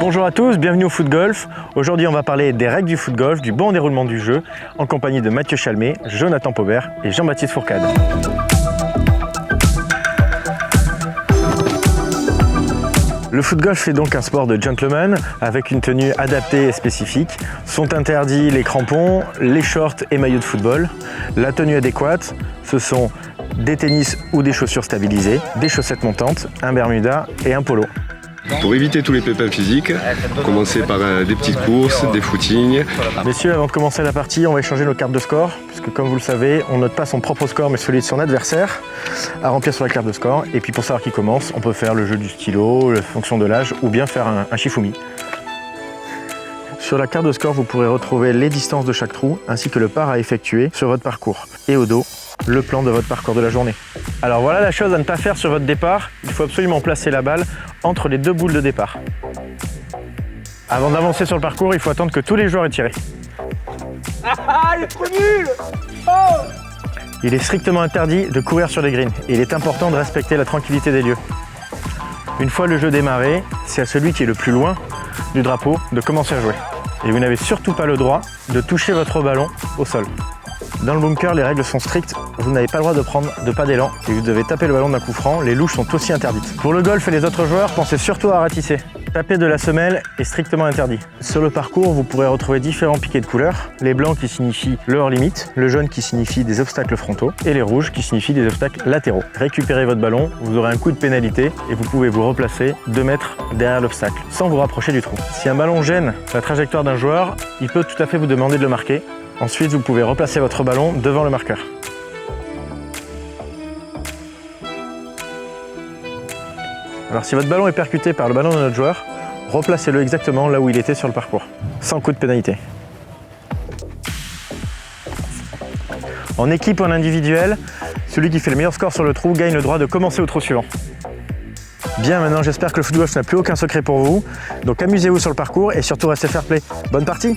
Bonjour à tous, bienvenue au Foot Golf. Aujourd'hui on va parler des règles du foot golf, du bon déroulement du jeu, en compagnie de Mathieu Chalmé, Jonathan Paubert et Jean-Baptiste Fourcade. Le foot golf est donc un sport de gentleman avec une tenue adaptée et spécifique. Sont interdits les crampons, les shorts et maillots de football. La tenue adéquate, ce sont des tennis ou des chaussures stabilisées, des chaussettes montantes, un bermuda et un polo. Pour éviter tous les pépins physiques, commencer par des petites courses, des footings. Messieurs, avant de commencer la partie, on va échanger nos cartes de score, puisque comme vous le savez, on note pas son propre score, mais celui de son adversaire, à remplir sur la carte de score. Et puis pour savoir qui commence, on peut faire le jeu du stylo, la fonction de l'âge, ou bien faire un shifumi. Sur la carte de score, vous pourrez retrouver les distances de chaque trou, ainsi que le par à effectuer sur votre parcours. Et au dos, le plan de votre parcours de la journée. Alors voilà la chose à ne pas faire sur votre départ, il faut absolument placer la balle entre les deux boules de départ. Avant d'avancer sur le parcours, il faut attendre que tous les joueurs aient tiré. Ah, il est trop nul! Oh! Il est strictement interdit de courir sur les greens et il est important de respecter la tranquillité des lieux. Une fois le jeu démarré, c'est à celui qui est le plus loin du drapeau de commencer à jouer. Et vous n'avez surtout pas le droit de toucher votre ballon au sol. Dans le bunker, les règles sont strictes. Vous n'avez pas le droit de prendre de pas d'élan et vous devez taper le ballon d'un coup franc. Les louches sont aussi interdites. Pour le golf et les autres joueurs, pensez surtout à ratisser. Taper de la semelle est strictement interdit. Sur le parcours, vous pourrez retrouver différents piquets de couleurs. Les blancs qui signifient le hors limite, le jaune qui signifie des obstacles frontaux et les rouges qui signifient des obstacles latéraux. Récupérez votre ballon, vous aurez un coup de pénalité et vous pouvez vous replacer 2 mètres derrière l'obstacle sans vous rapprocher du trou. Si un ballon gêne la trajectoire d'un joueur, il peut tout à fait vous demander de le marquer. Ensuite, vous pouvez replacer votre ballon devant le marqueur. Alors si votre ballon est percuté par le ballon de notre joueur, replacez-le exactement là où il était sur le parcours, sans coup de pénalité. En équipe ou en individuel, celui qui fait le meilleur score sur le trou gagne le droit de commencer au trou suivant. Bien, maintenant j'espère que le foot golf n'a plus aucun secret pour vous, donc amusez-vous sur le parcours et surtout restez fair play. Bonne partie!